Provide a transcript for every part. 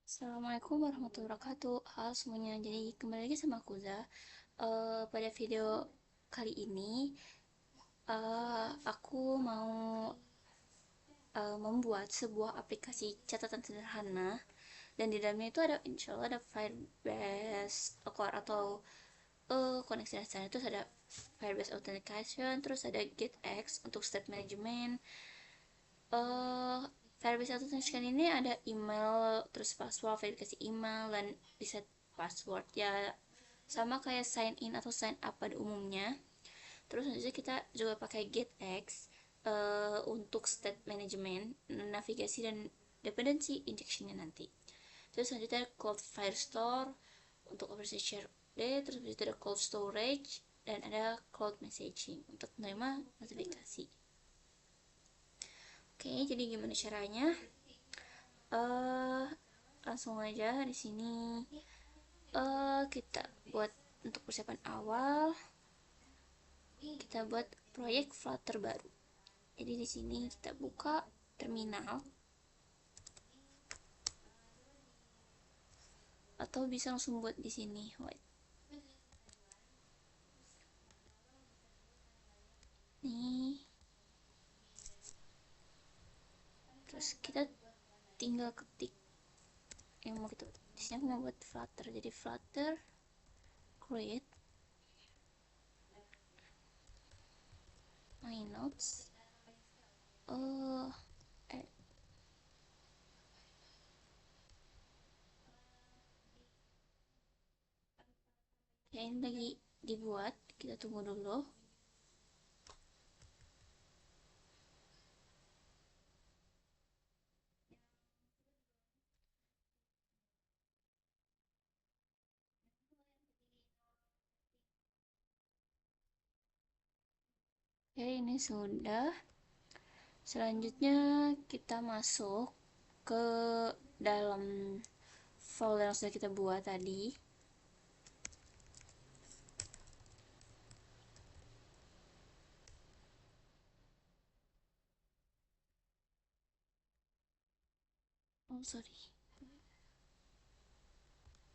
Assalamualaikum warahmatullahi wabarakatuh. Halo semuanya, jadi kembali lagi sama aku Za. Pada video kali ini aku mau membuat sebuah aplikasi catatan sederhana, dan di dalamnya itu ada, insya Allah ada Firebase Core atau koneksi dasarnya, terus ada Firebase Authentication, terus ada GetX untuk state management. eh Firebase Authentication ini ada email, terus password, verifikasi email, dan reset password ya, sama kayak sign in atau sign up pada umumnya. Terus selanjutnya kita juga pakai GetX untuk state management, navigasi, dan dependency injectionnya nanti. Terus selanjutnya ada Cloud Firestore untuk operasi share day, terus ada Cloud Storage, dan ada Cloud Messaging untuk menerima notifikasi. Oke, jadi gimana caranya? eh Langsung aja di sini kita buat untuk persiapan awal, kita buat proyek Flutter baru. Jadi di sini kita buka terminal, atau bisa langsung buat di sini. Wait. Nih, terus kita tinggal ketik yang mau kita. Di sini aku mau buat Flutter, jadi Flutter create my notes. Oh, ya ini lagi dibuat, kita tunggu dulu. Oke, ini sudah. Selanjutnya kita masuk ke dalam folder yang sudah kita buat tadi. Oh sorry,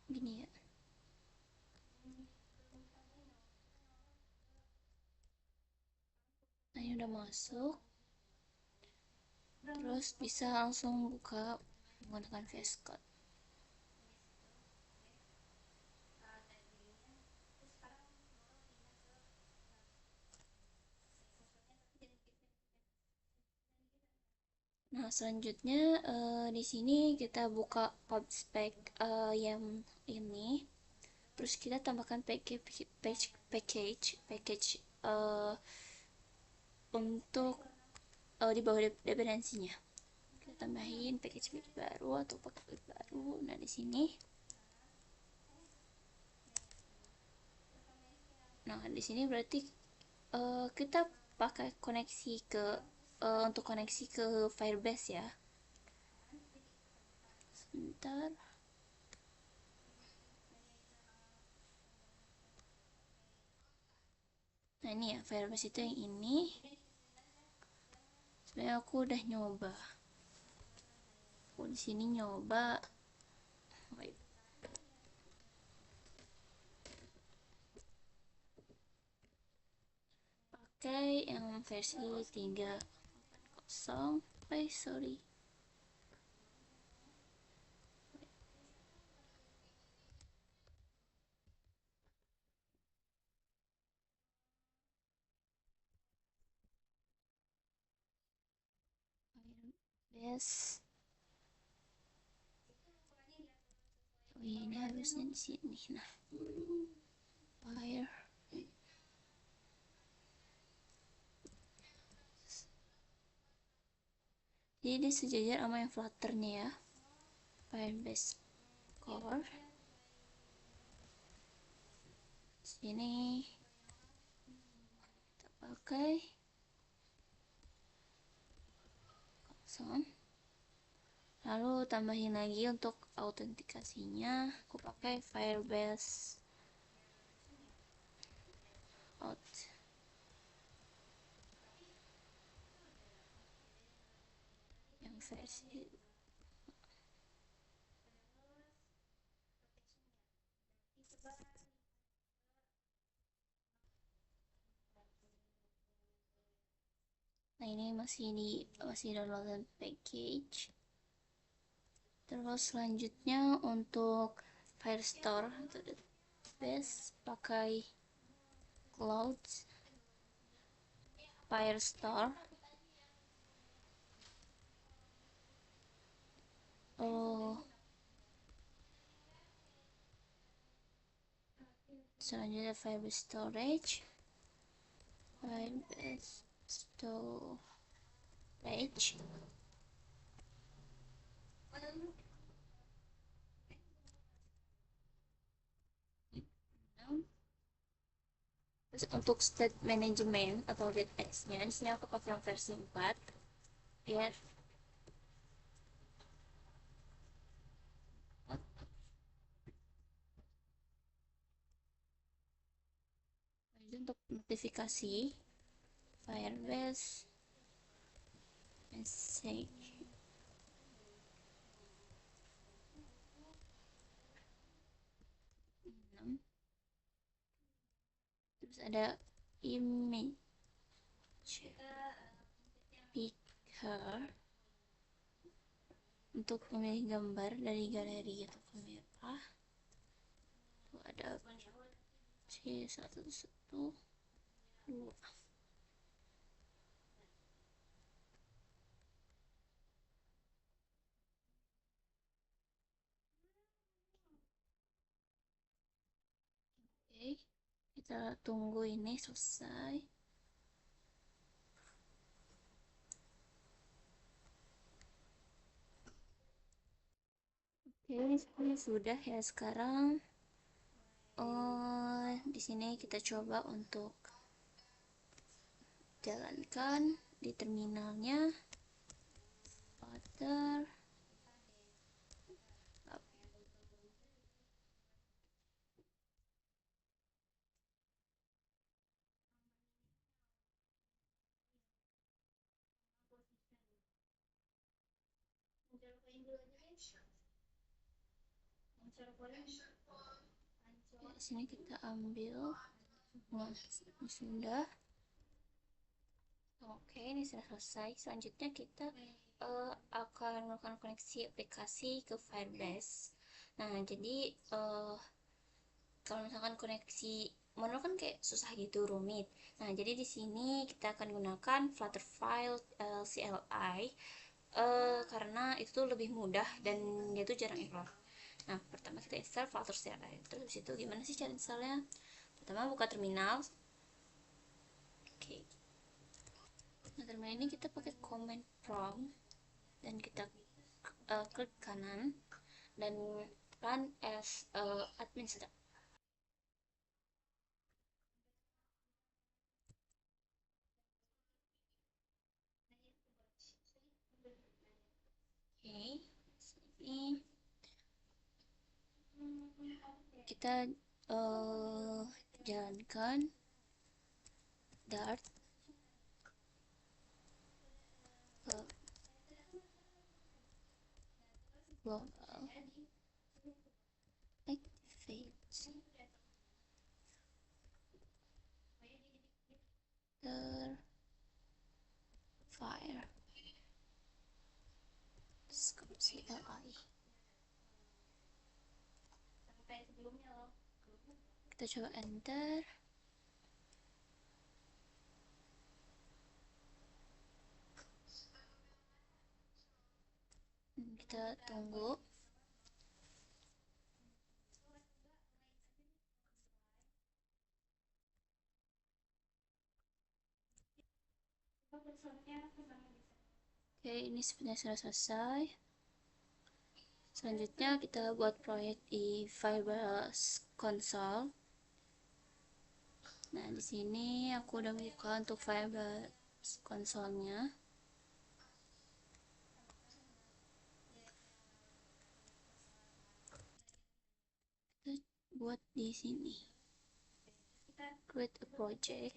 gini ya. Nah ini udah masuk. Terus bisa langsung buka menggunakan VS Code. Nah selanjutnya di sini kita buka PubSpec yang ini. Terus kita tambahkan package untuk di bawah dependensinya. Kita tambahin package baru atau paket baru. Nah di sini, berarti kita pakai koneksi ke untuk koneksi ke Firebase ya. Sebentar. Nah ini ya, Firebase itu yang ini. Sebenarnya aku udah nyoba. Aku di sini nyoba. Wait. Pakai yang versi 3.0. Sorry. Firebase. Oh iya, ini harusnya di sini. Nah, Fire. Jadi dia sejajar sama yang Flutter-nya ya. Firebase Core. Sini kita pakai kosong. Lalu tambahin lagi untuk autentikasinya, aku pakai Firebase Auth. Yang versi ini masih download package. Terus selanjutnya untuk Firestore atau best pakai Clouds Firestore. Oh, selanjutnya Firebase Storage. Firebase Storage. Terus untuk state management atau DX-nya, di sini aku pakai yang versi 4 biar untuk notifikasi Firebase message. Terus ada image picker untuk memilih gambar dari galeri atau kamera. Tuh ada C112. Oke, kita tunggu ini selesai. Oke, ini sudah ya sekarang. Di sini kita coba untuk jalankan di terminalnya. Flutter. Di sini kita ambil. Nah, ini sudah. Oke, ini sudah selesai. Selanjutnya kita akan melakukan koneksi aplikasi ke Firebase. Nah, jadi kalau misalkan koneksi manual kan kayak susah gitu, rumit. Nah, jadi di sini kita akan gunakan Flutterfile CLI karena itu tuh lebih mudah dan dia tuh jarang error. Nah, pertama kita install Flutter CLI. Terus habis itu gimana sih cara installnya? Pertama buka terminal. Oke. Nah, terminal ini kita pakai command prompt dan kita klik kanan dan run as admin setup. Oke, ini kita jalankan Dart ke global activate the fire scope CLI. Kita coba enter. Kita tunggu. Oke, ini sebenarnya sudah selesai. Selanjutnya kita buat proyek di Firebase Console. Nah, di sini aku udah buka untuk Firebase Console-nya. Kita buat di sini. Create a project.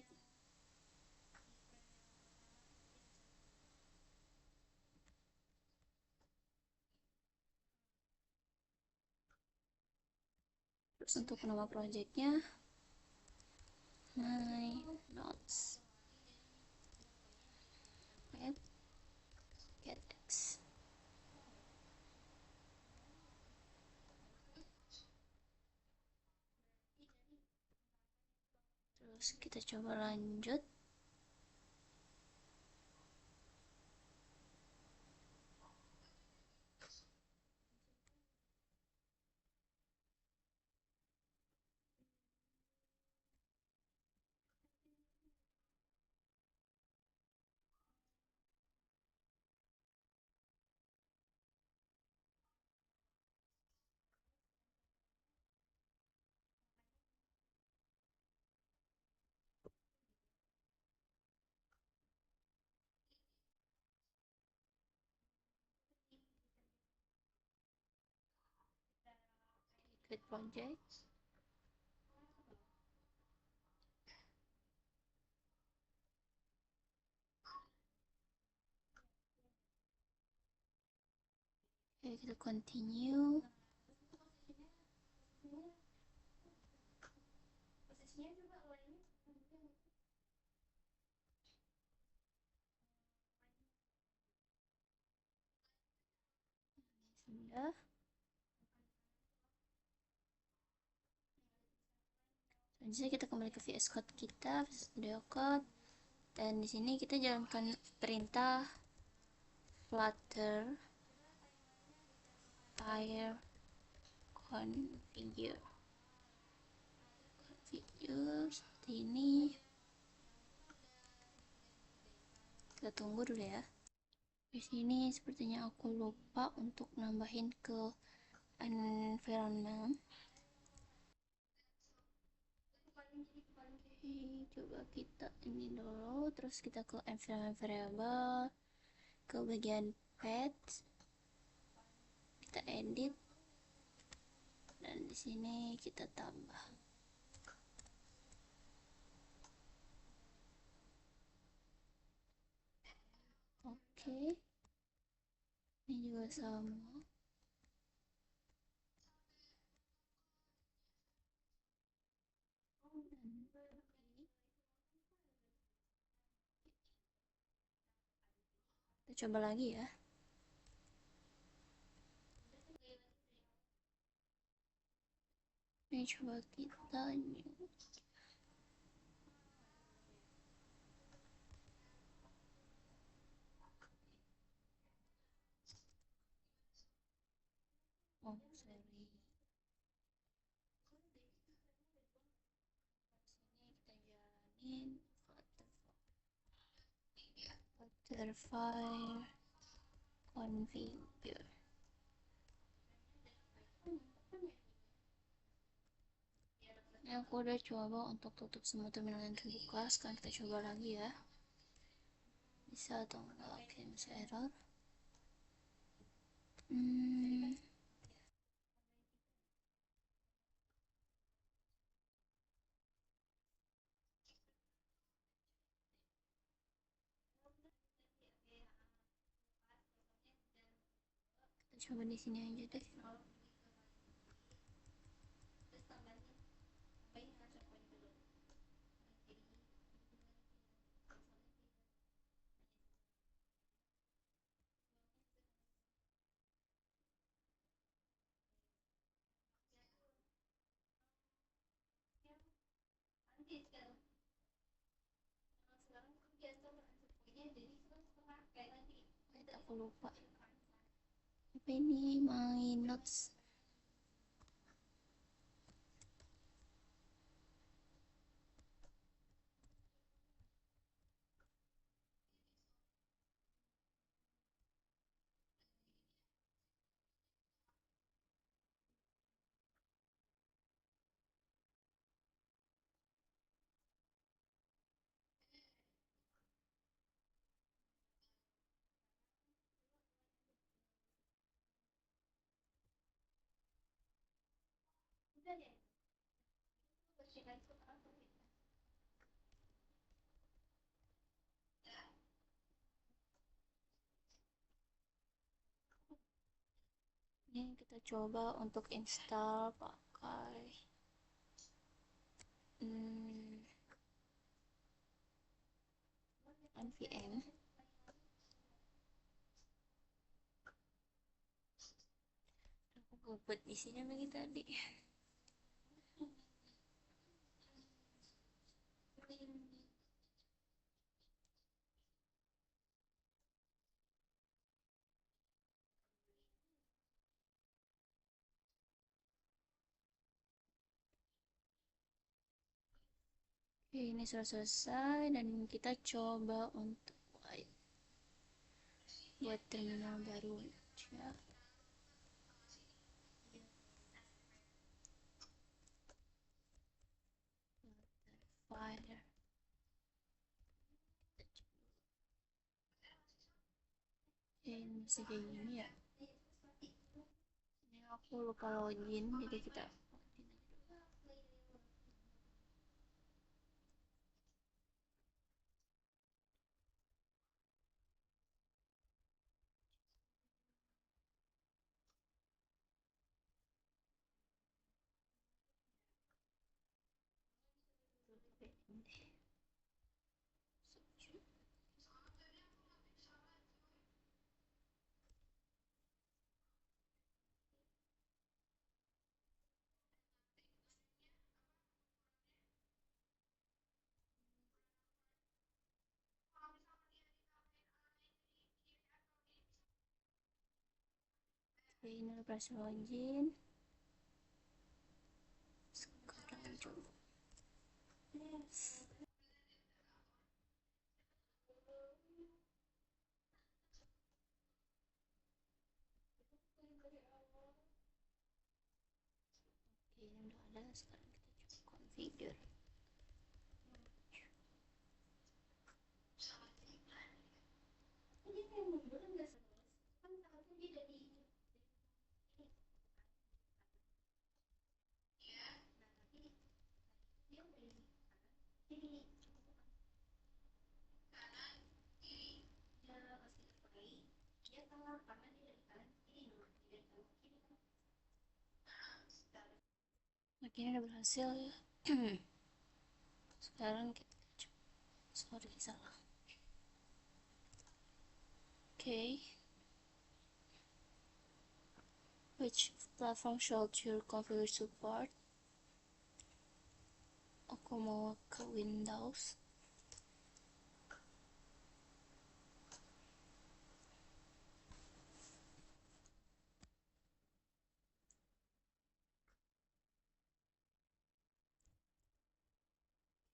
Terus untuk nama projectnya my notes. Terus kita coba lanjut. Create project. Oke, kita continue. Sudah. Selanjutnya kita kembali ke VS Code kita, VS Studio Code, dan di sini kita jalankan perintah flutter file configure seperti ini. Kita tunggu dulu ya. Di sini sepertinya aku lupa untuk nambahin ke environment. Oke, coba kita ini dulu, terus kita ke environment variable, ke bagian path, kita edit, dan di sini kita tambah. Oke, ini juga sama. Kita coba lagi ya. Ini coba kita oh sorry, sini kita jalanin flutter file configure. Ini aku udah coba untuk tutup semua terminal yang terbuka. Sekarang kita coba lagi ya, bisa atau enggak. Oke, masih error. Kita coba di sini aja deh. Wait, aku lupa apa ini, my notes. Ini kita coba untuk install pakai npm. Aku buat isinya bagi tadi. Oke, ini sudah selesai dan kita coba untuk buat terminal baru aja. Fire. Oke, ini masih kayak gini ya. Ini aku lupa login, jadi kita oke, ini udah berhasil login. Sekarang coba. Oke, ini udah ada. Sekarang kita coba configure. Oke, ini udah berhasil ya. Sekarang kita coba. Sorry, salah. Oke. Which platform should your configure support? Aku mau ke Windows.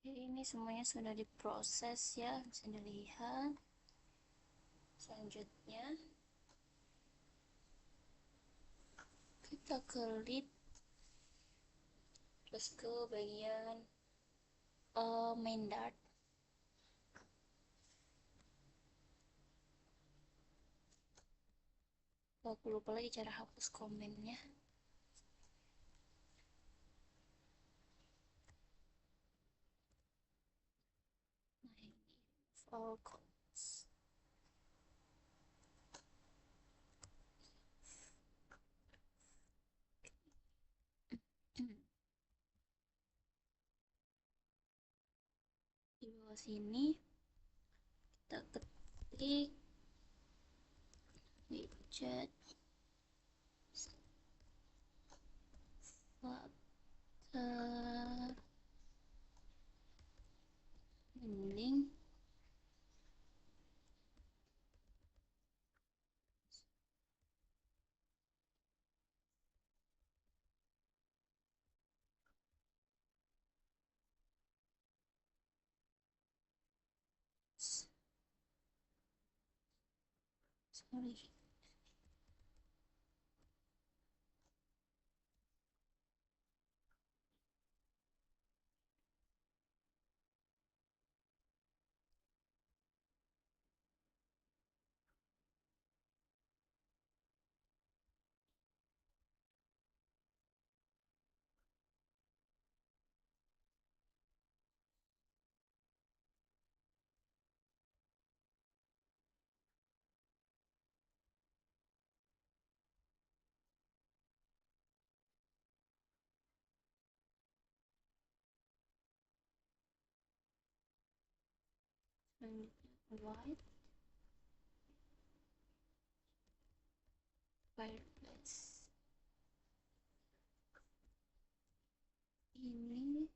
Oke, ini semuanya sudah diproses ya, bisa dilihat. Selanjutnya kita klik terus ke bagian main dart. Aku lupa lagi cara hapus komennya. Nah, ini all comments. Di bawah sini kita ketik di chat Flutter mending sorry. Selanjutnya white fireplace. Ini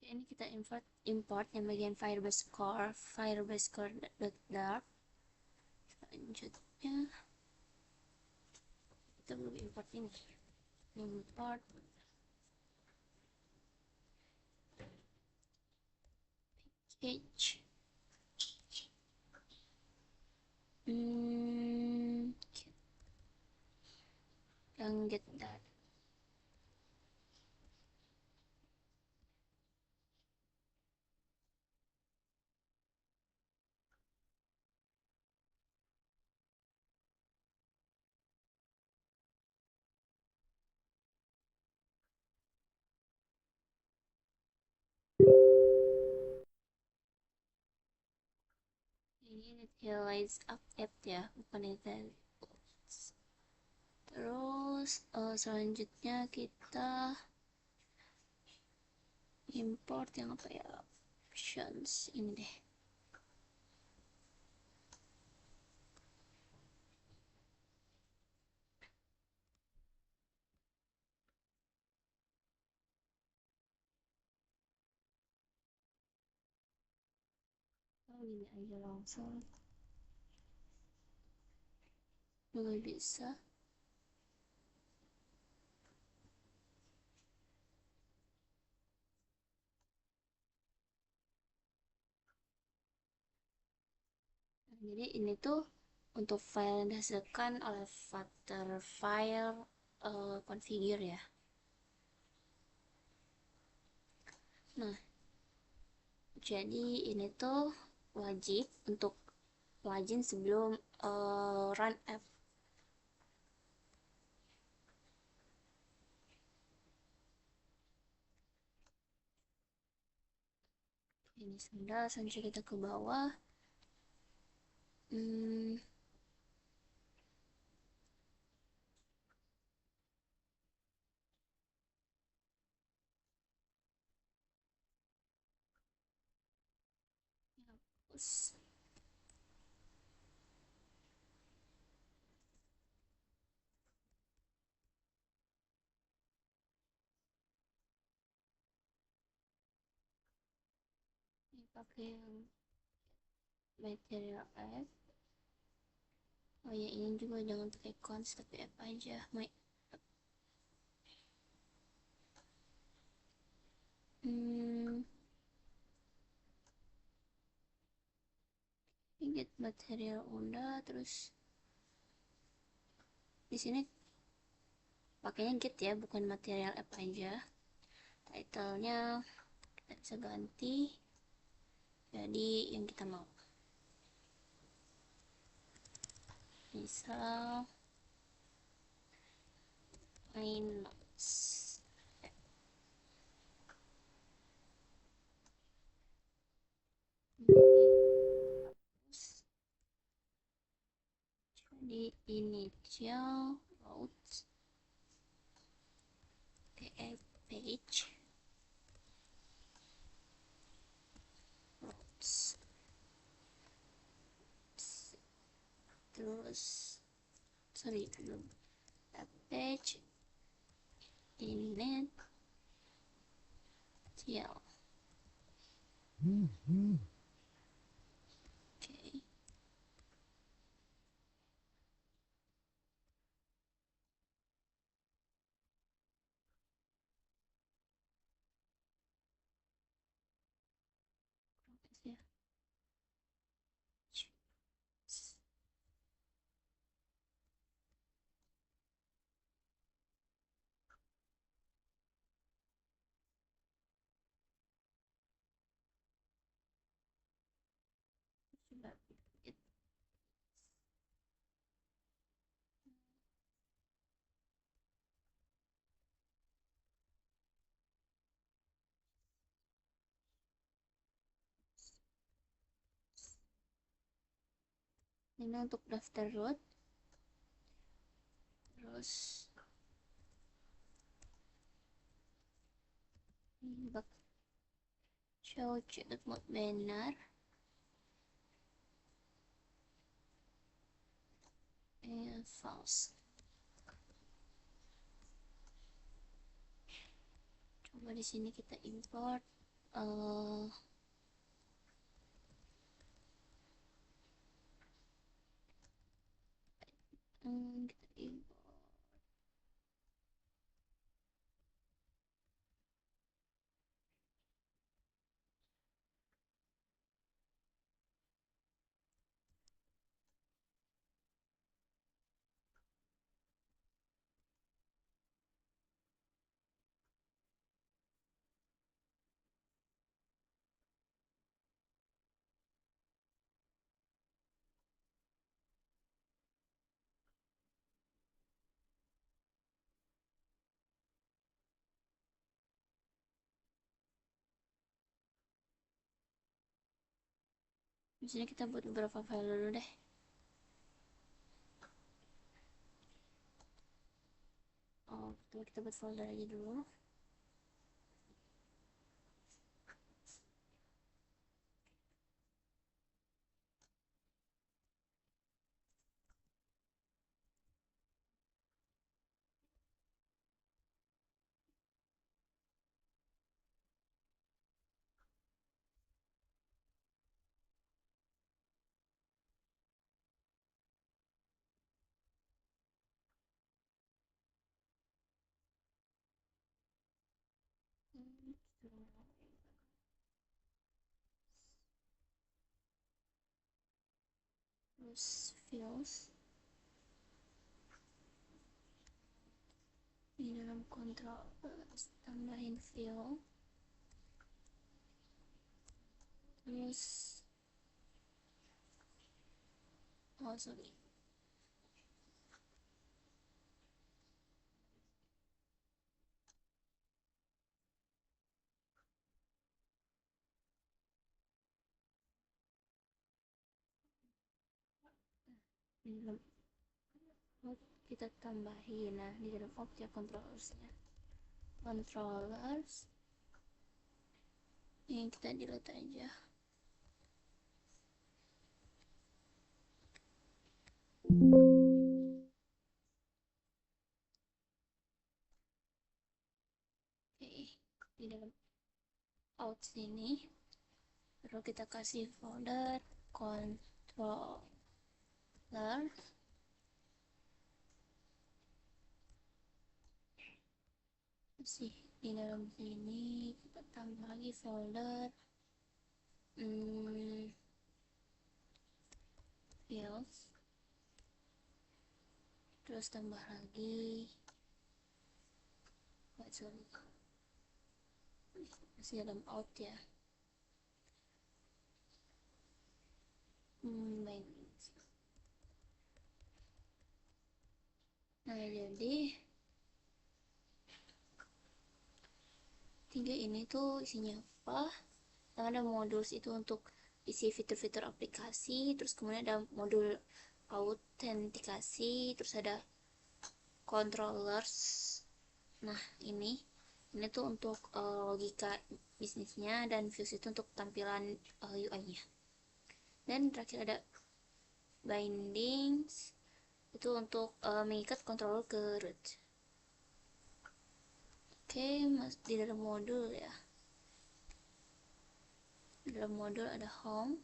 Ini kita import yang bagian Firebase Core, Firebase Core.dart. Selanjutnya kita belum import ini, import package. Yang get that. Ini initialize update ya, bukan initialize. Terus selanjutnya kita import yang apa ya, options ini deh. Gini aja langsung juga bisa. Jadi ini tuh untuk file yang dihasilkan oleh Flutter file configure ya. Nah, jadi ini tuh wajib untuk login sebelum run app. Ini sudah, selanjutnya kita ke bawah. Hapus. Ini pakai yang material app. Oh ya, ini juga jangan pakai cons tapi app aja. Get material udah, terus di sini pakainya get ya, bukan material app aja. Title-nya kita bisa ganti jadi yang kita mau. Misal main notes. Jadi initial routes page routes, terus belum page init TL. Oke. Ya. Sudah. Ini untuk daftar root, terus bak show check.mode banner false. Coba di sini kita import eh kita import. Di sini kita buat beberapa file dulu deh. Oh, kita buat folder aja dulu. Terus fields di dalam control, tambahin field, terus oh sorry, di dalam kita tambahin. Nah, di dalam objek controllersnya, controllers ini kita delete aja. Oke, di dalam out sini perlu kita kasih folder controller. Masih di dalam sini kita tambah lagi folder fields, terus tambah lagi sorry, masih dalam out ya. Baik. Nah, jadi tiga ini tuh isinya apa? Ada modules itu untuk isi fitur-fitur aplikasi, terus kemudian ada modul autentikasi, terus ada controllers. Nah, ini tuh untuk logika bisnisnya, dan views itu untuk tampilan UI-nya. Dan terakhir ada bindings, itu untuk mengikat controller ke root. Oke, di dalam modul ya. Di dalam modul ada home.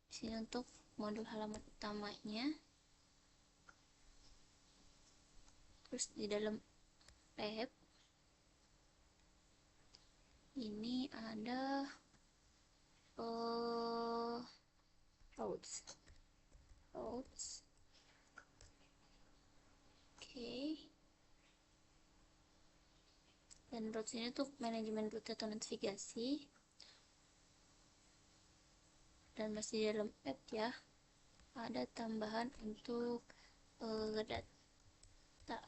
Di sini untuk modul halaman utamanya. Terus di dalam app ini ada routes. Oke. Dan routes ini tuh manajemen rute atau navigasi. Dan masih di dalam app ya, ada tambahan untuk data.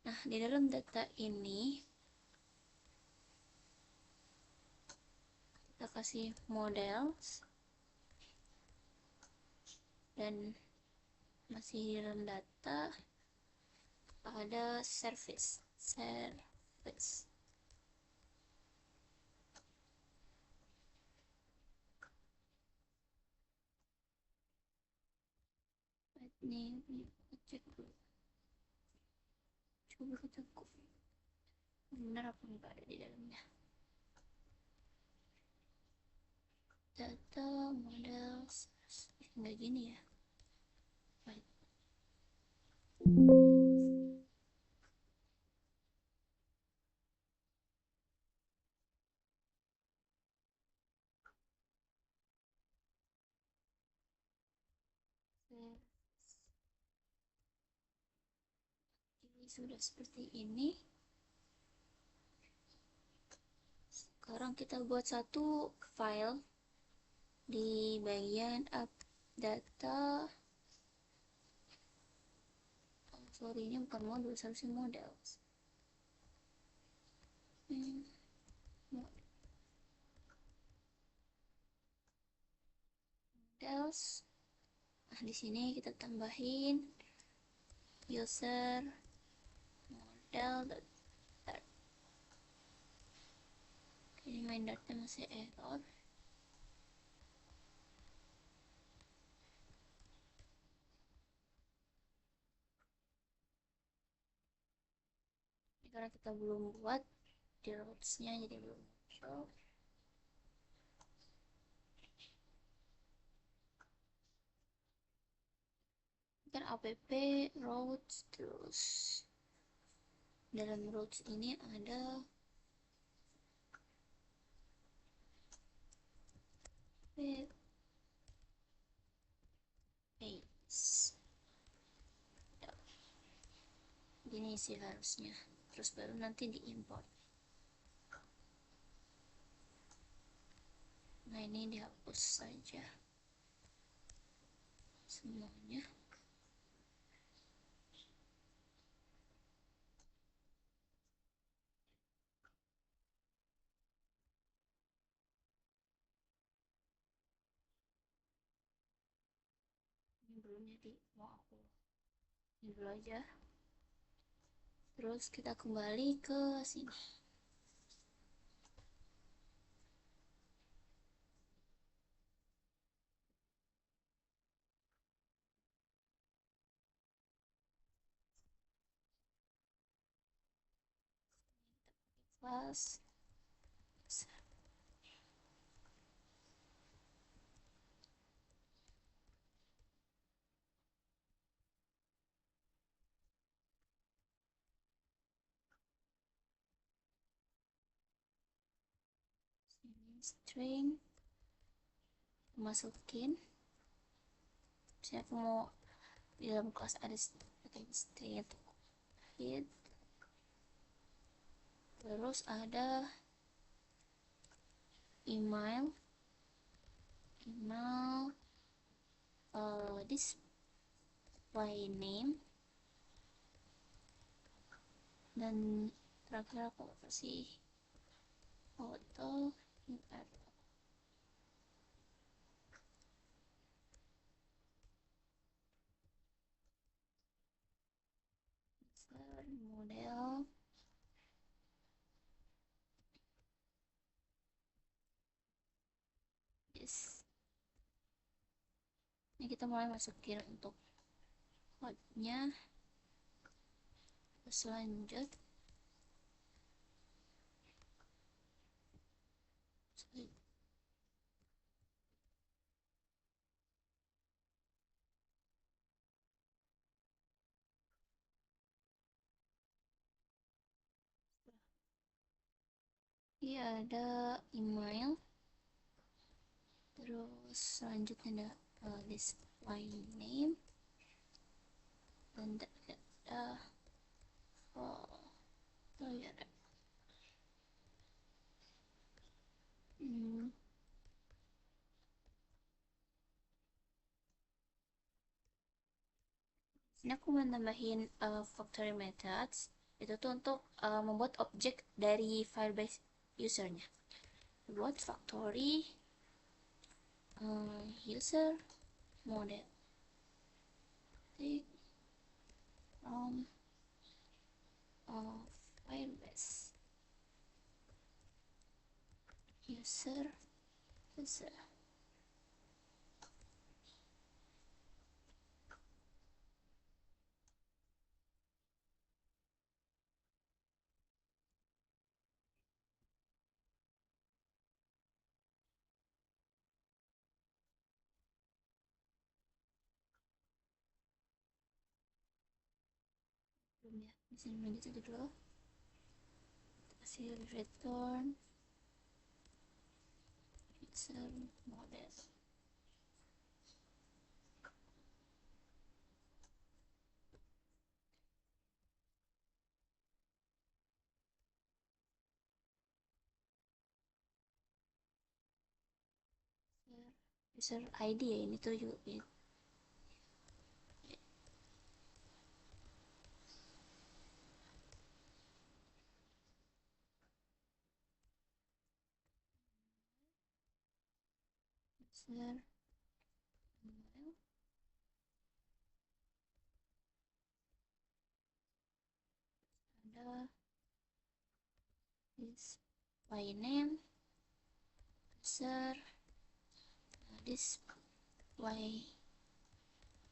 Nah, di dalam data ini kita kasih models, dan masih di dalam data ada service. Ini cek dulu, coba kita benar apa enggak ada di dalamnya. Data model enggak gini ya. Baik. Ini sudah seperti ini. Sekarang kita buat satu file di bagian up data. Oh, sorry, ini bukan modul, seharusnya model. Models. Nah, di sini kita tambahin user model. Ini main data masih error. Ini karena kita belum buat di routes-nya, jadi belum muncul. Kan app routes, terus dalam routes ini ada paste. Gini sih harusnya, terus baru nanti diimport. Nah, ini dihapus saja semuanya. Ini belum, jadi mau aku ini dulu aja. Terus kita kembali ke sini. Class string, masukin. Misalnya aku mau di dalam kelas ada string hit, terus ada email display name, dan terakhir aku kasih foto model. Yes. Ini kita mulai masukin untuk hotnya. Terus lanjut ini ada email, terus selanjutnya ada display name, dan ada ya ada ini aku mau nambahin factory methods. Itu tuh untuk membuat objek dari Firebase usernya. Buat factory user model from Firebase user. ya, bisa lanjut aja dulu. Kasih return user model. User ID ya, ini tuh user email, ada this by name user, this by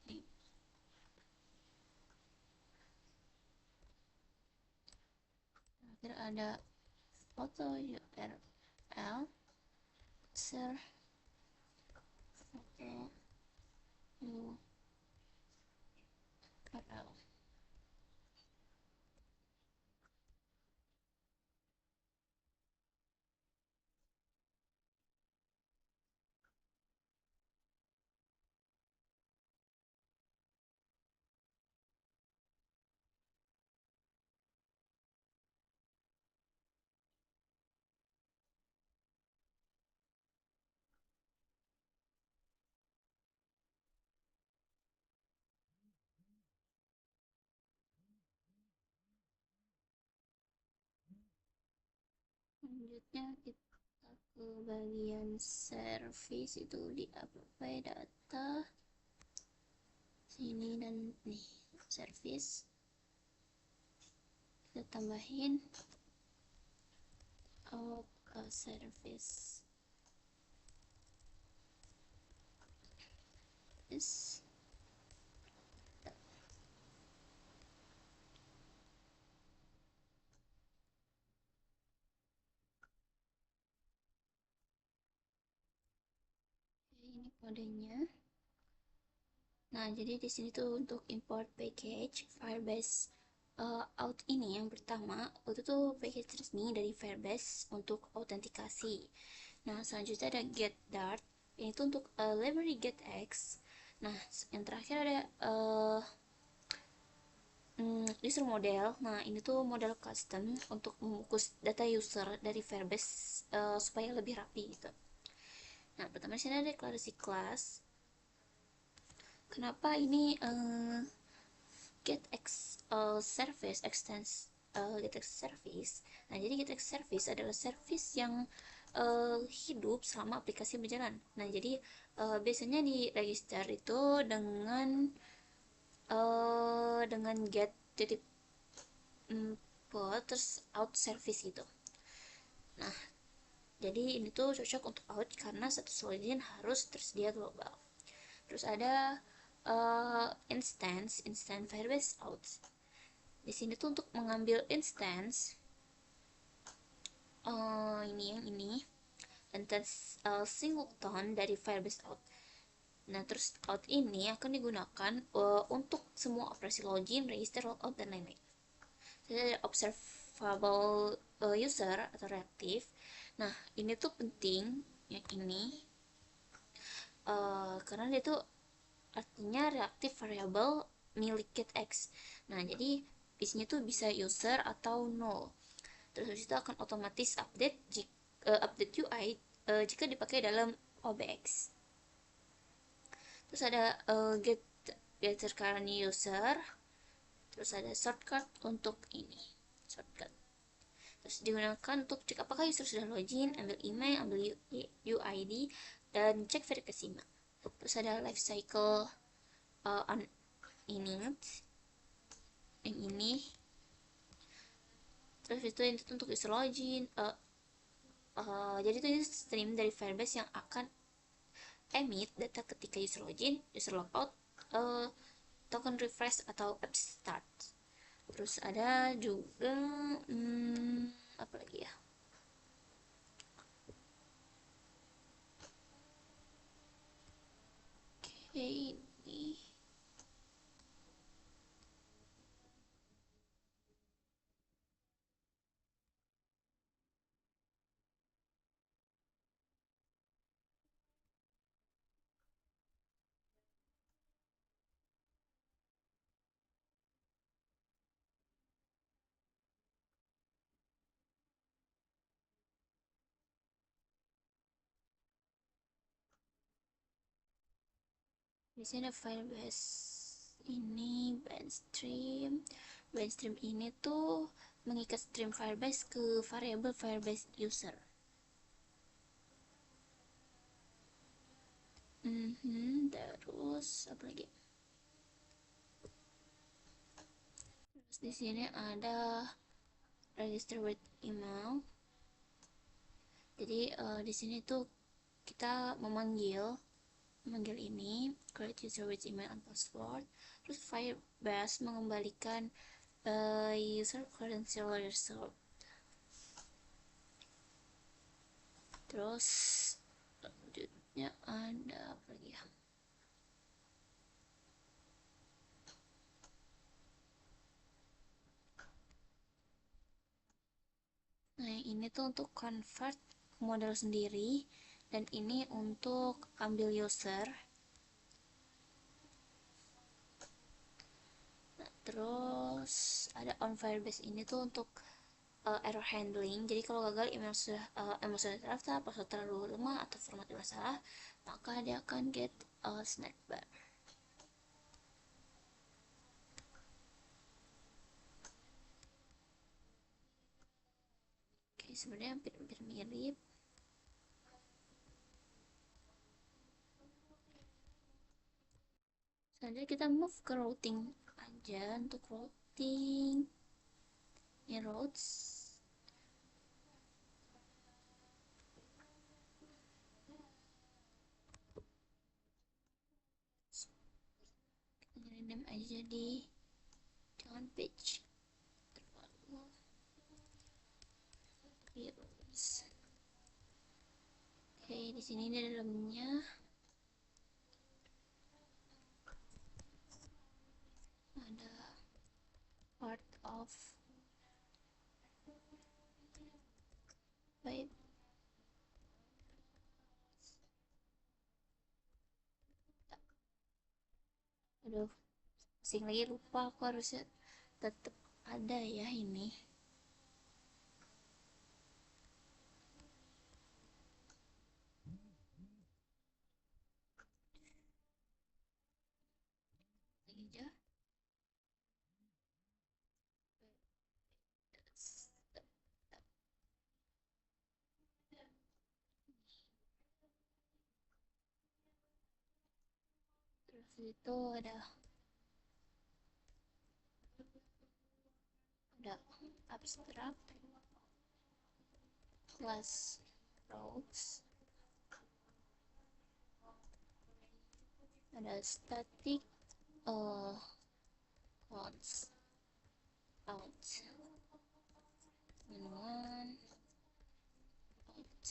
name. Terakhir ada foto URL user, foto URL. Selanjutnya kita ke bagian service, itu di apply data sini, dan nih service kita tambahin out service is ini kodenya. Nah, jadi di sini tuh untuk import package Firebase out ini yang pertama itu tuh package resmi dari Firebase untuk autentikasi. Nah, selanjutnya ada get dart, ini tuh untuk library getx. Nah, yang terakhir ada user model. Nah, ini tuh model custom untuk mengukus data user dari Firebase supaya lebih rapi gitu. Nah, pertama di sini ada deklarasi kelas. Kenapa ini getx service extends getx service? Nah, jadi getx service adalah service yang hidup selama aplikasi berjalan. Nah, jadi biasanya di register itu dengan get titip terus out service gitu. Nah, jadi ini tuh cocok untuk out karena status login harus tersedia global. Terus ada instance Firebase out. Di sini tuh untuk mengambil instance ini yang ini, instance singleton dari Firebase out. Nah, terus out ini akan digunakan untuk semua operasi login, register, logout, dan lain-lain. Jadi observable user atau reaktif. Nah, ini tuh penting yang ini karena dia tuh artinya reaktif variable milik getx. Nah, jadi isinya tuh bisa user atau null. Terus itu akan otomatis update update UI jika dipakai dalam OBX. Terus ada getter current user. Terus ada shortcut untuk ini, shortcut. Terus digunakan untuk cek apakah user sudah login, ambil email, ambil UID, dan cek verifikasi email. Terus ada life cycle on init yang ini. Terus itu untuk user login. Jadi itu stream dari Firebase yang akan emit data ketika user login, user logout, token refresh atau app start. Terus ada juga apa lagi ya? Oke, ini Di sini ada Firebase ini Bandstream ini tuh mengikat stream Firebase ke variabel Firebase user. Terus apa lagi? Terus di sini ada register with email. Jadi di sini tuh kita memanggil ini create user with email and password. Terus Firebase mengembalikan user credential result. Terus selanjutnya ada apa lagi ya? Nah, ini tuh untuk convert model sendiri, dan ini untuk ambil user. Nah, terus ada on Firebase ini tuh untuk error handling. Jadi kalau gagal email sudah terdaftar, password terlalu lemah atau format bermasalah, maka dia akan get a snack bar. Oke, sebenarnya hampir mirip. Selanjutnya kita move ke routing aja. Untuk routing ini routes, kita rename aja di jangan page terlalu routes. Oke, di sini di dalamnya ada part of web. Aduh, pusing lagi, lupa aku harusnya tetap ada ya ini. Lagi aja. Terus itu ada abstract class routes, ada static cons out one out.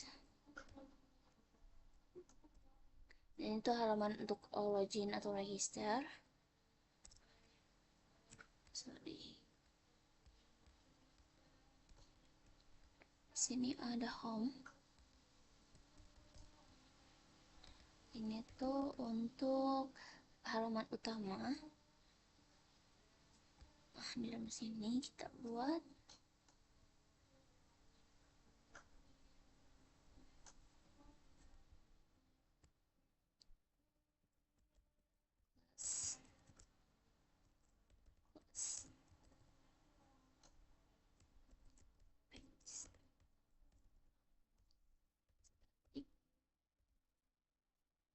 Dan itu halaman untuk login atau register. Sorry. Sini ada home. Ini tuh untuk halaman utama. Nah, di dalam sini kita buat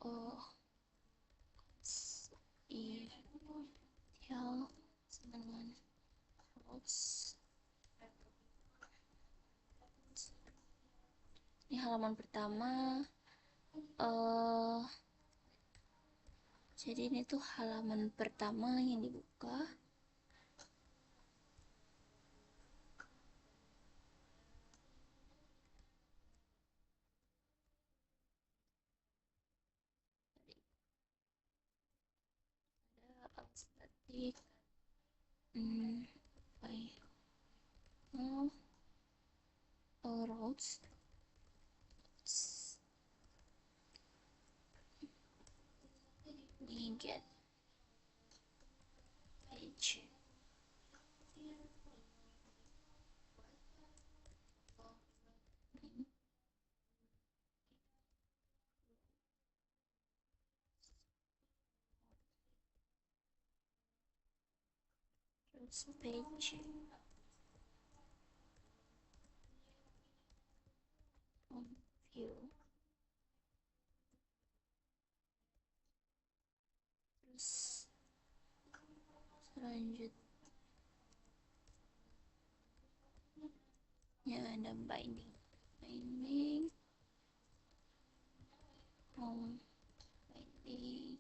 oh ideal teman ini halaman pertama. Jadi ini tuh halaman pertama yang dibuka. Ada static final routes. Ini get page. page on view, terus selanjutnya ada binding home binding.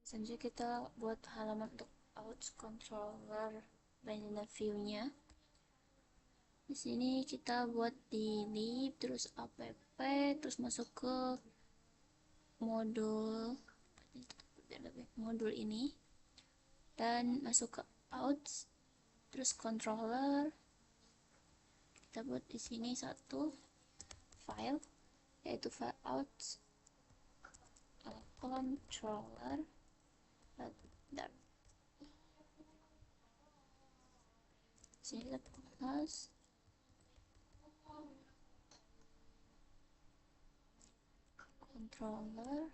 Selanjutnya kita buat halaman untuk out controller vanilla view-nya. Di sini kita buat di lib, terus app, terus masuk ke modul ini dan masuk ke out, terus controller. Kita buat di sini satu file, yaitu file out controller. Sini kita plus controller,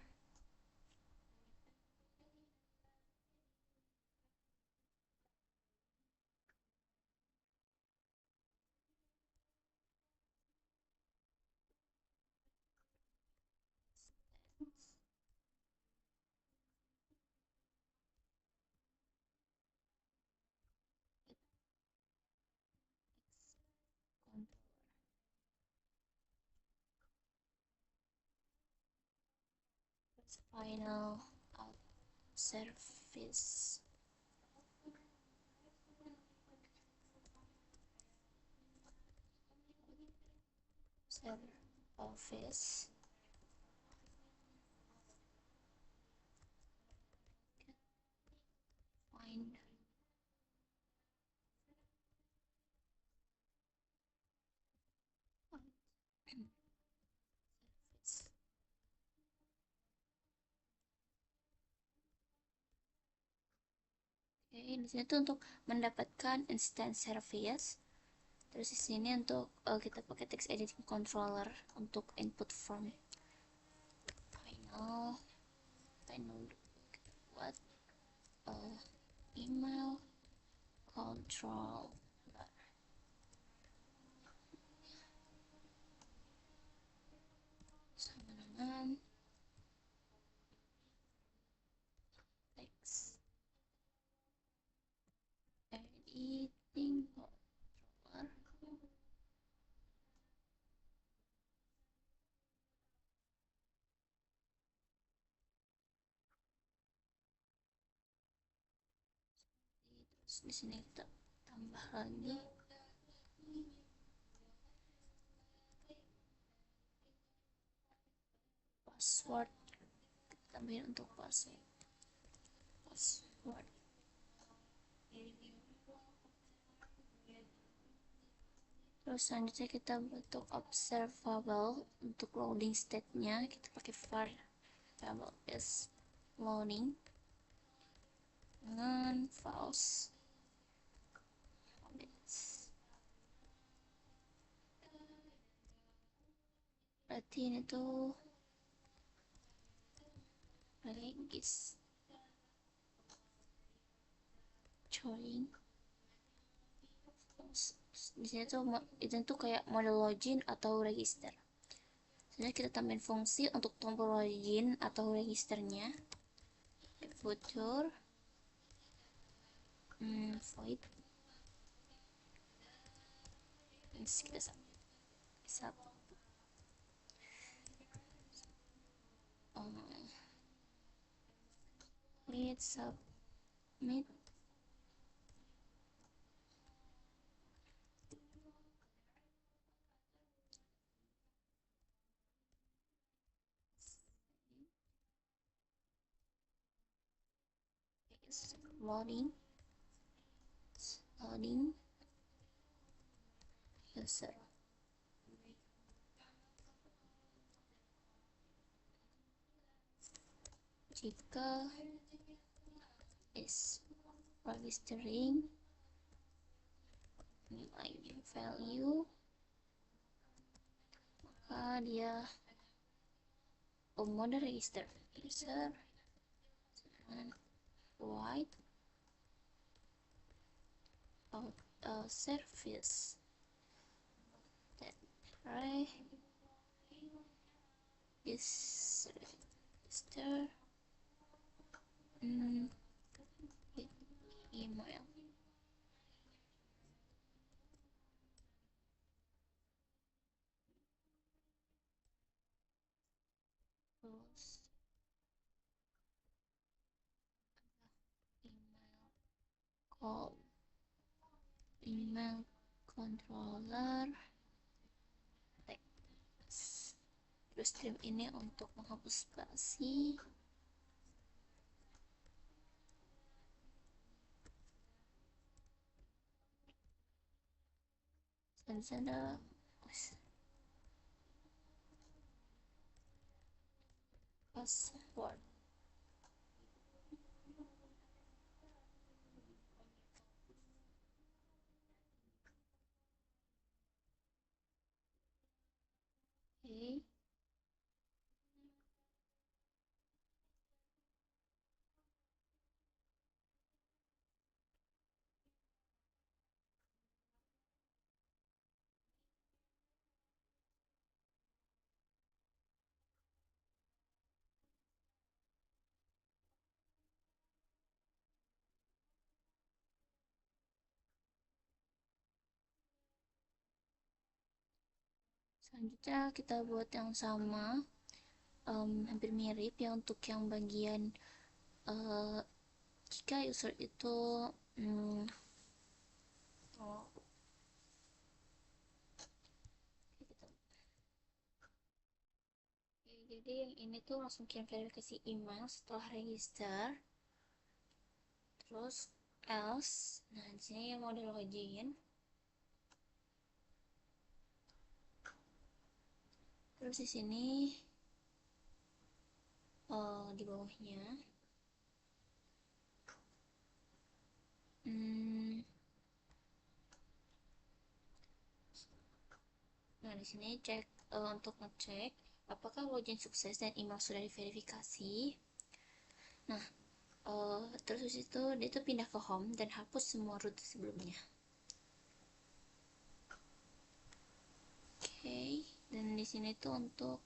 final out service. Office. Find service. Oke, di sini tuh untuk mendapatkan instance service. Terus di sini untuk kita pakai text editing controller untuk input form. Final buat email control sama dengan text editing controller. Terus di sini kita tambah lagi password, kita tambahin untuk password. Terus selanjutnya kita bentuk observable untuk loading state-nya, kita pakai variable is loading dengan false. Berarti ini tuh regis join. Di sini tuh itu tuh kayak model login atau register. Selanjutnya kita tambahin fungsi untuk tombol login atau registernya. Future void. Kita submit loading, loading user. Jika is registering nilai value, maka dia mode register user void service that array is register with email. Terus email call, email controller text. Terus trim ini untuk menghapus spasi. Selanjutnya password. Oke. Selanjutnya kita buat yang sama, hampir mirip ya untuk yang bagian jika user itu oh, jadi yang ini tuh langsung kirim verifikasi email setelah register, terus else. Nah di sini yang mode login, terus di sini di bawahnya nah di sini cek untuk ngecek apakah login sukses dan email sudah diverifikasi. Nah terus itu dia tuh pindah ke home dan hapus semua root sebelumnya. Oke, dan di sini tuh untuk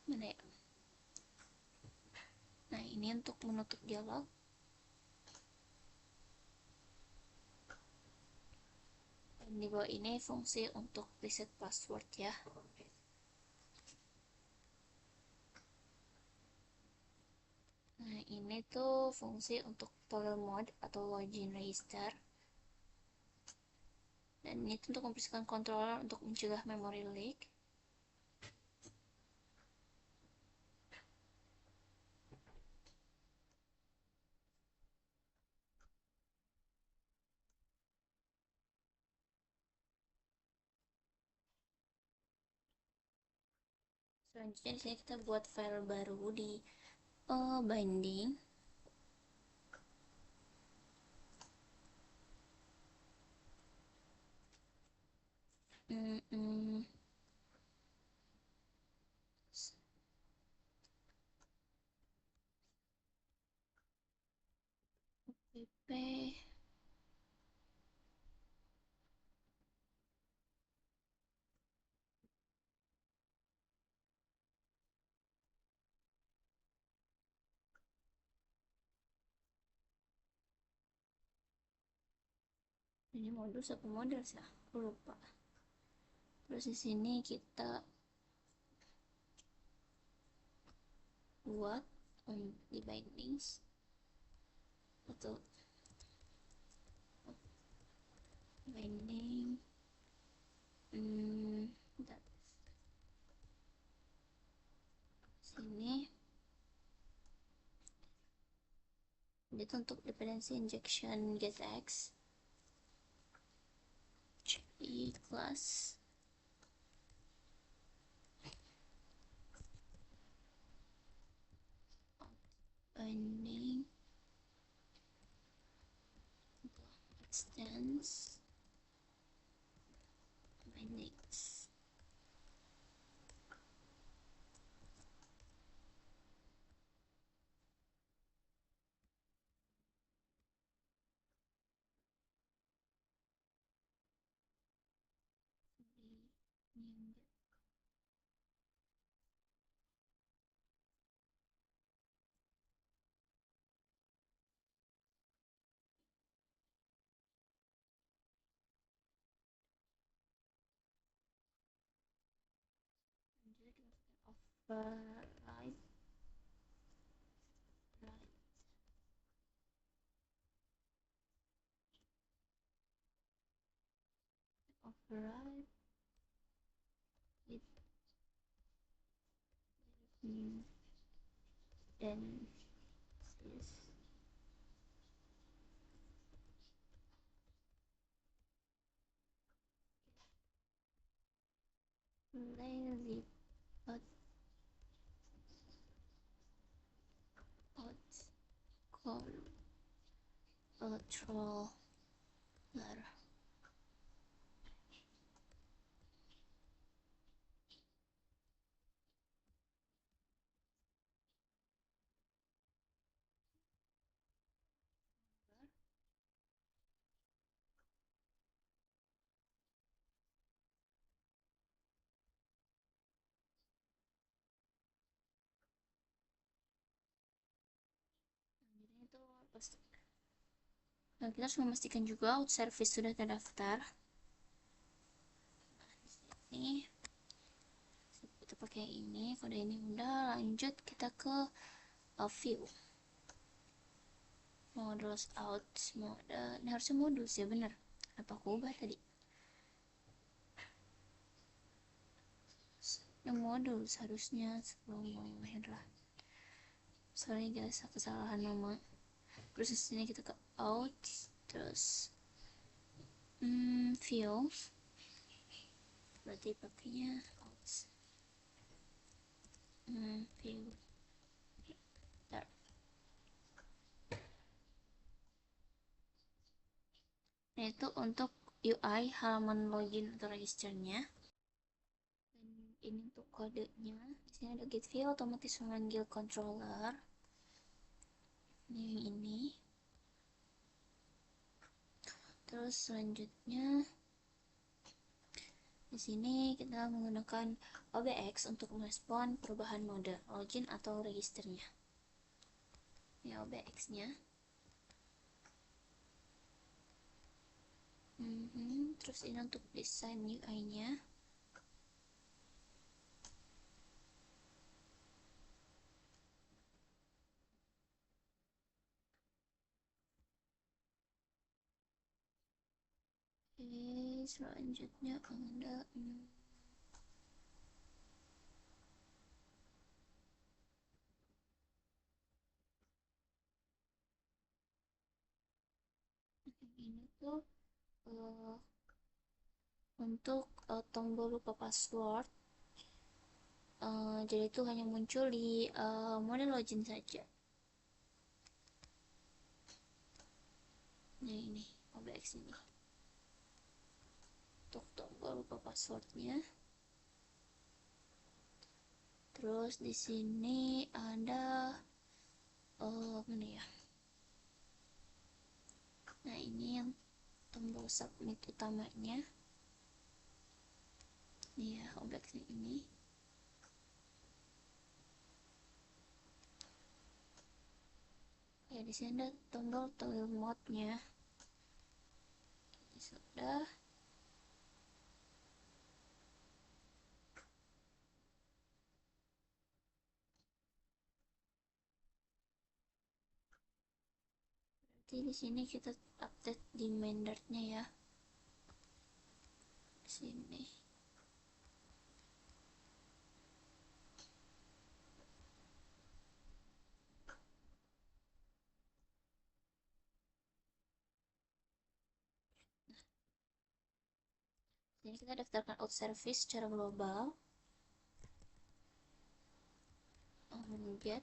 mana ya? Nah ini untuk menutup dialog. Dan di bawah ini fungsi untuk reset password ya. Nah ini tuh fungsi untuk toggle mode atau login register. Dan ini untuk membersihkan controller untuk mencegah memory leak. Selanjutnya di sini kita buat file baru di binding. PP ini modus apa model sih? Aku lupa. Terus di sini kita buat di bindings atau binding bentar. Sini Itu untuk dependency injection getX di class binding extends bindings. Override override it then this lazy out call controller. Itu pasti. Nah, kita harus memastikan juga out service sudah terdaftar. Ini kita pakai ini, kode ini udah. Lanjut kita ke view models out mode. Ini harusnya modus ya, bener apa aku ubah tadi? Yang modus harusnya sebelum lah. Sorry guys, kesalahan nama. Terus di sini kita ke out, terus view, berarti pakainya out. View. Bentar. Nah, itu untuk UI halaman login atau registernya. Dan ini untuk kodenya. Di sini ada get view, otomatis memanggil controller. Ini. Terus selanjutnya di sini kita menggunakan OBX untuk merespon perubahan mode login atau registernya. Ini OBX-nya. Terus ini untuk desain UI-nya. Oke, selanjutnya ada ini tuh untuk tombol lupa password. Jadi itu hanya muncul di mode login saja. Nah, ini OBX ini untuk tombol lupa passwordnya. Terus di sini ada mana ya? Nah, ini yang tombol submit utamanya. Nih ya, OBX ini. Ya, di sini ada tombol toggle mode-nya. Sudah. Berarti di sini kita update di main dart-nya ya. Di sini. Jadi kita daftarkan out service secara global. Get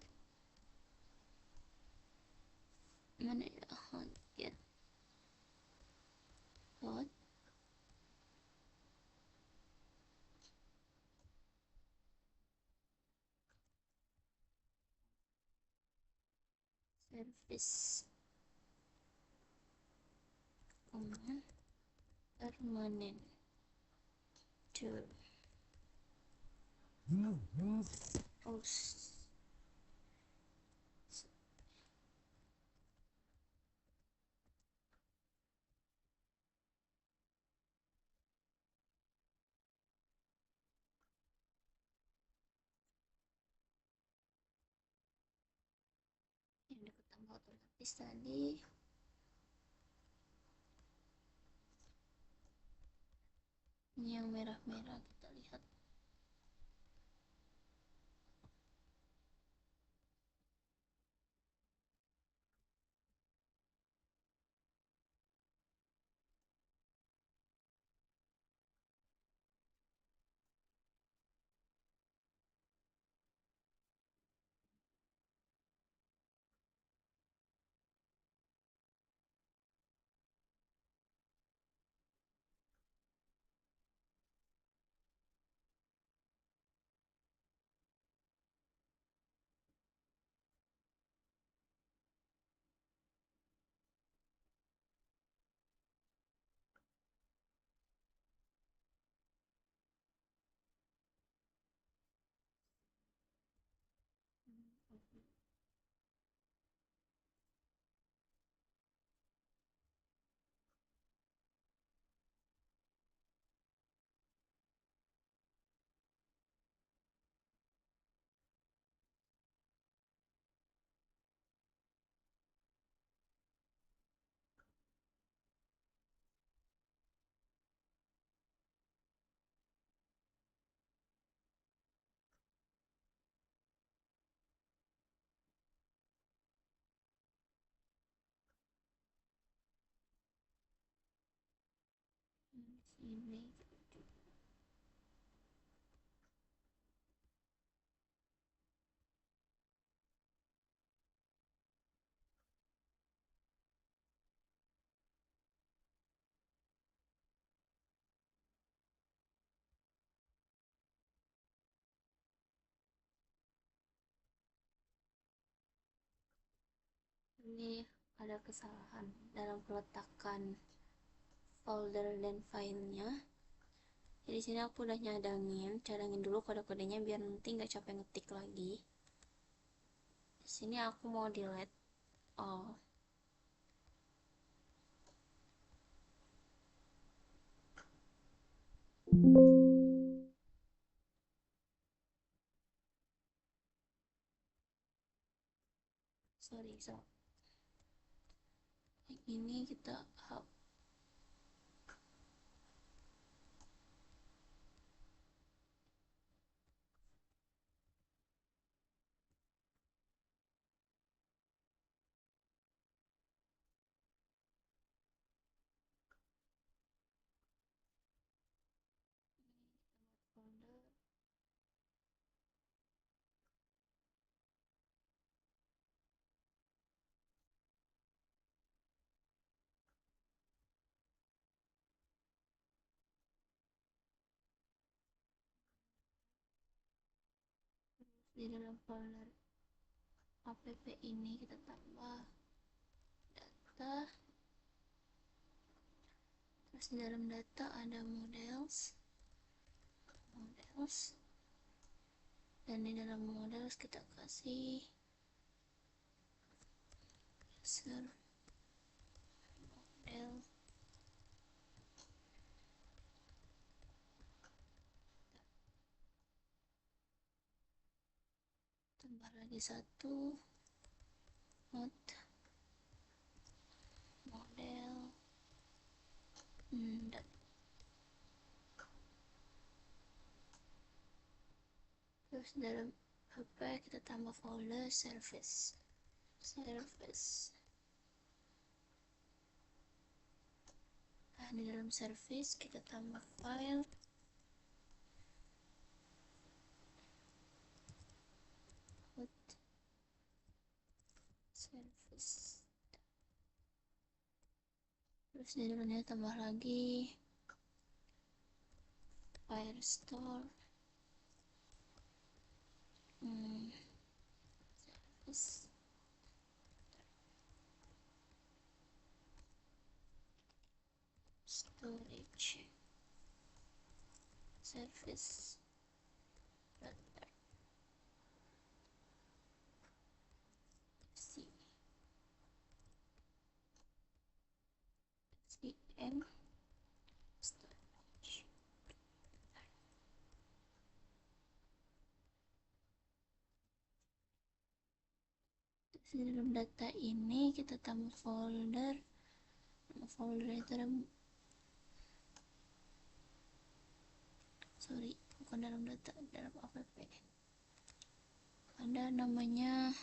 mana ya, get out service command permanent to host. Yang dapat tambah otomatis tadi. Ini yang merah-merah, kita lihat. Ini ada kesalahan dalam peletakan folder dan filenya. Jadi sini aku udah cadangin dulu kode-kodenya biar nanti nggak capek ngetik lagi. Di sini aku mau delete all. Sorry, yang ini kita folder. Di dalam folder app ini kita tambah data. Terus di dalam data ada models, dan di dalam models kita kasih user model, tambah lagi satu not model, dan terus dalam apa kita tambah folder service Nah, di dalam service kita tambah file hot service, terus di dalamnya tambah lagi firestore service storage service cm storage. Terus di dalam data ini kita tambah folder. Nama folder itu bukan dalam data, dalam app ada namanya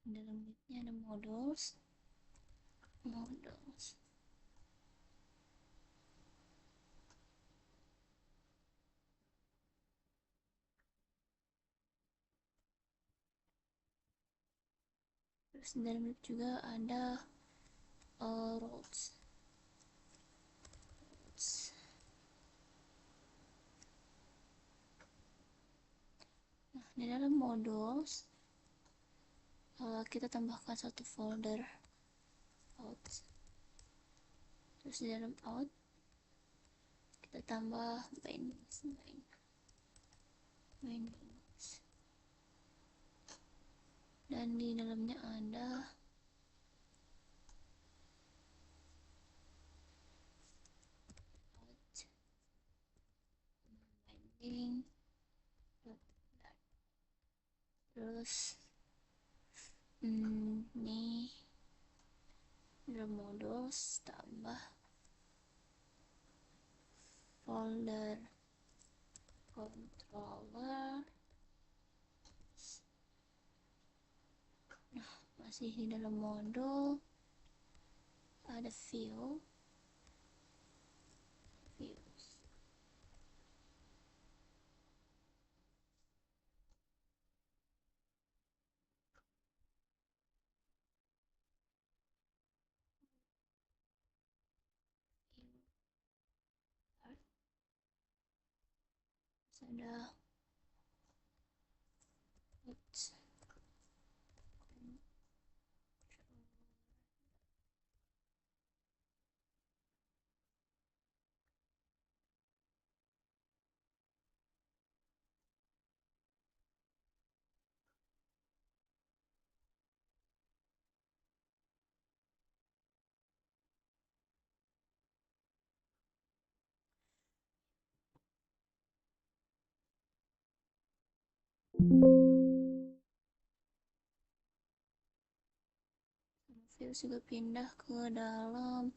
dalam litnya ada models. Terus di dalam lit juga ada roles. Nah, di dalam models kita tambahkan satu folder out. Terus di dalam out kita tambah bindings. Dan di dalamnya ada binding, terus ini dalam models tambah folder controller. Nah, masih di dalam modul ada views. Ada views juga pindah ke dalam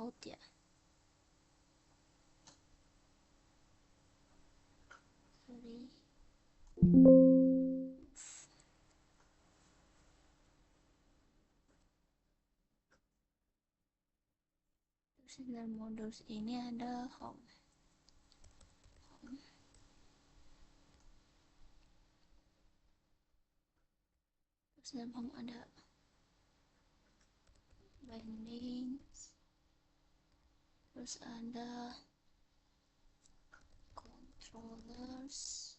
out ya. Terus dalam models ini ada home. Terus dalam home ada bindings, terus ada controllers,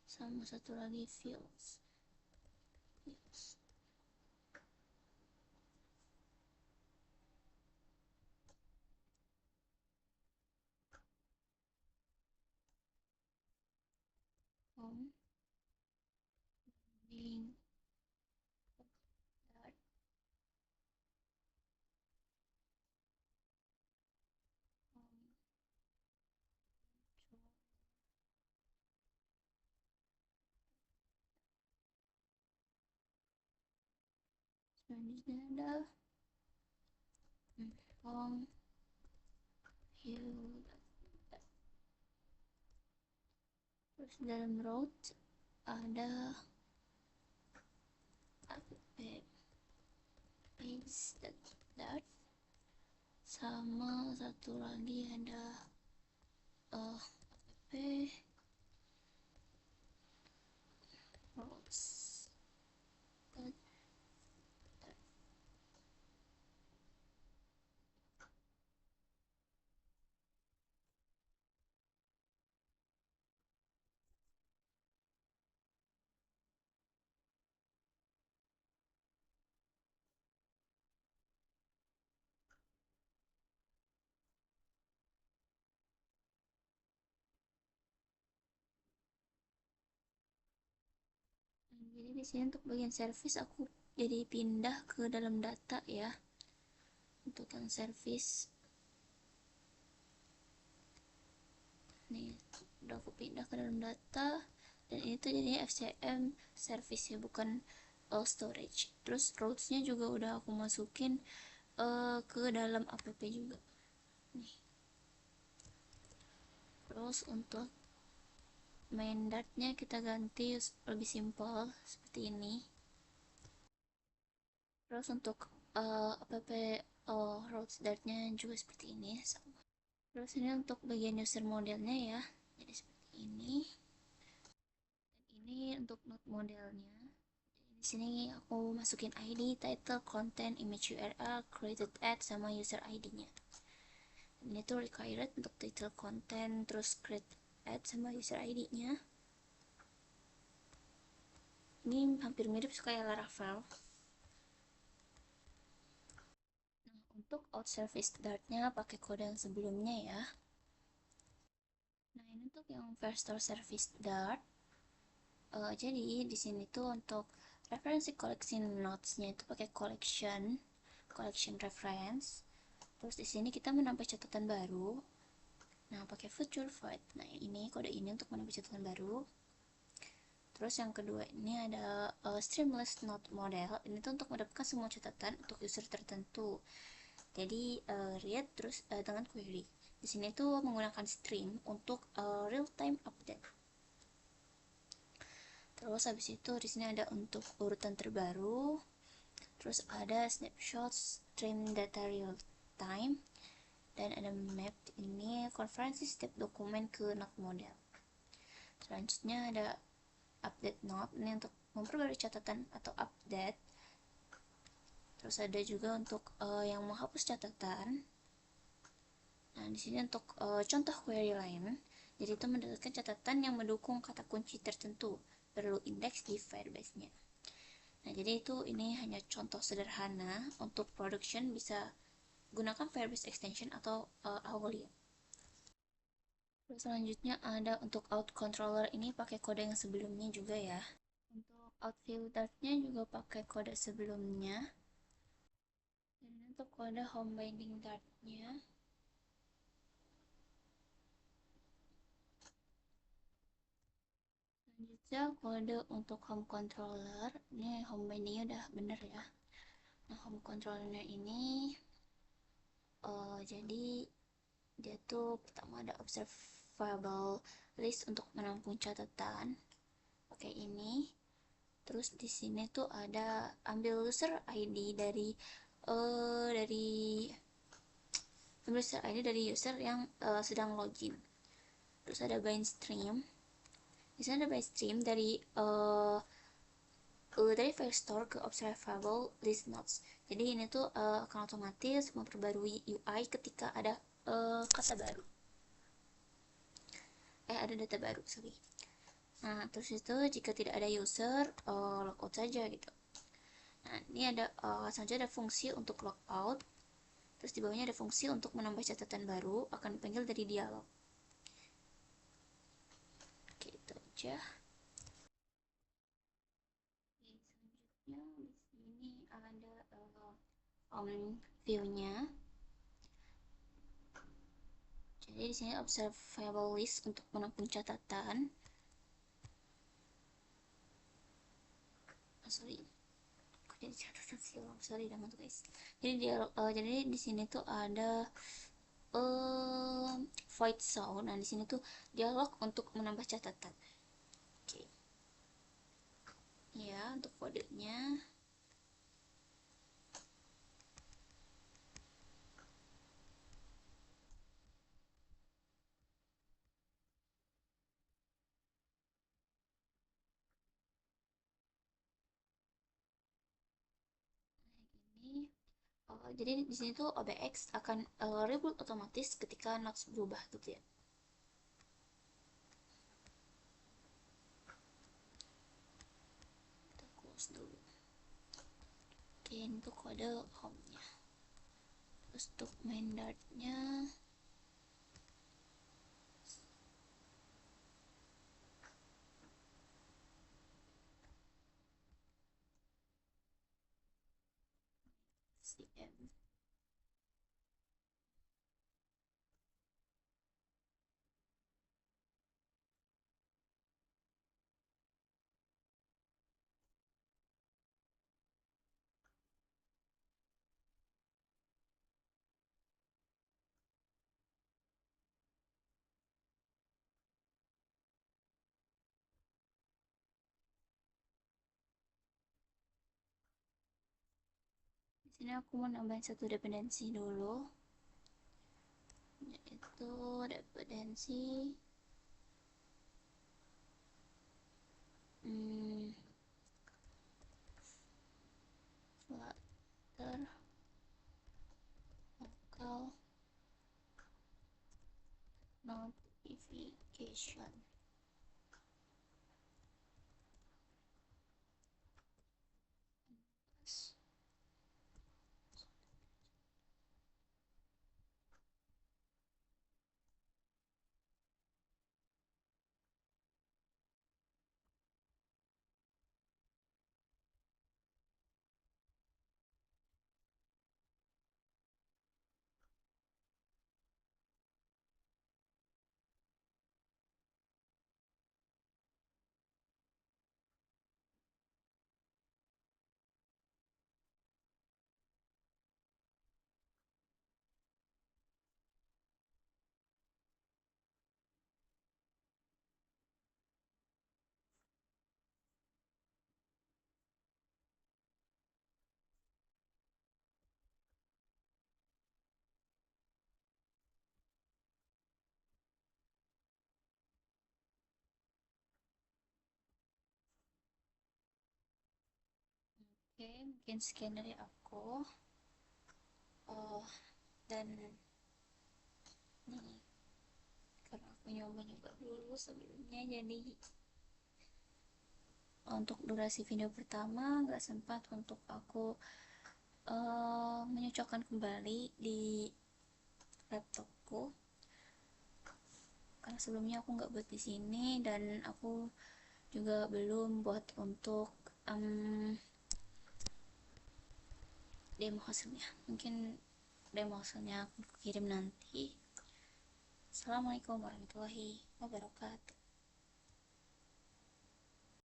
sama satu lagi fields. Home, binding, dot, home, selanjutnya ada home view. Terus dalam road ada app page that sama satu lagi ada app roads. Jadi di sini untuk bagian service aku jadi pindah ke dalam data ya. Untuk yang service nih udah aku pindah ke dalam data, dan ini tuh jadinya FCM service ya, bukan storage. Terus routes-nya juga udah aku masukin ke dalam app juga nih. Terus untuk main dartnya kita ganti lebih simple seperti ini. Terus untuk app routes dartnya juga seperti ini sama. Terus ini untuk bagian user modelnya ya, jadi seperti ini. Dan ini untuk node modelnya. Di sini aku masukin ID, title, content, image URL, created ad, sama user ID-nya. Ini tuh required untuk title, content, terus create ad sama user ID-nya. Ini hampir mirip kayak Laravel. Nah, untuk out service dart-nya pakai kode yang sebelumnya ya. Nah, ini untuk yang first store service dart. Jadi di sini tuh untuk referensi collection notes-nya itu pakai collection reference. Terus di sini kita menambah catatan baru. Nah, pakai future void. Nah, ini kode ini untuk menambah catatan baru. Terus yang kedua ini ada streamless note model. Ini tuh untuk mendapatkan semua catatan untuk user tertentu. Jadi read terus dengan query. Di sini tuh menggunakan stream untuk real time update. Terus habis itu di sini ada untuk urutan terbaru. Terus ada snapshot stream data real time, dan ada map, ini konferensi setiap dokumen ke node model. Selanjutnya ada update node, ini untuk memperbarui catatan atau update. Terus ada juga untuk yang menghapus catatan. Nah, di sini untuk contoh query lain, jadi itu mendapatkan catatan yang mendukung kata kunci tertentu, perlu indeks di Firebase-nya. Nah, jadi itu ini hanya contoh sederhana untuk production, bisa gunakan Firebase extension atau Aulia. Terus selanjutnya ada untuk out controller, ini pakai kode yang sebelumnya juga ya. Untuk out filternya juga pakai kode sebelumnya. Dan untuk kode home binding dartnya, selanjutnya kode untuk home controller, ini home bindingnya udah bener ya. Nah, home controllernya ini jadi dia tuh pertama ada observable list untuk menampung catatan, pakai ini. Terus di sini tuh ada ambil user ID dari ambil user ID dari user yang sedang login. Terus ada bind stream. Di sini ada bind stream dari file store ke observable list nodes. Jadi ini tuh akan otomatis memperbarui UI ketika ada kata baru. Ada data baru, sorry. Nah, terus itu jika tidak ada user, logout saja gitu. Nah, ini ada selanjutnya ada fungsi untuk logout. Terus di bawahnya ada fungsi untuk menambah catatan baru, akan dipanggil dari dialog. Oke, itu aja. Oke, selanjutnya di sini ada view-nya. Jadi di sini observable list untuk menampung catatan. Sorry, jadi catatan sih, sorry dengan tuh guys. Jadi jadi di sini tuh ada void sound. Nah di sini tuh dialog untuk menambah catatan. Oke, ya untuk kodenya. Ini jadi di sini tuh OBX akan reboot otomatis ketika notes berubah gitu ya. Kita close dulu. Oke, ini tuh kode home-nya. Terus untuk main dartnya CM. Di sini aku mau nambahin satu dependensi dulu, yaitu dependensi hmm, flutter local notification. Oke, mungkin sekian dari aku. Oh, dan nih, karena aku nyoba-nyoba dulu sebelumnya, jadi untuk durasi video pertama nggak sempat untuk aku menyocokkan kembali di laptopku, karena sebelumnya aku nggak buat di sini dan aku juga belum buat untuk demo hasilnya. Mungkin demo hasilnya aku kirim nanti. Assalamualaikum warahmatullahi wabarakatuh.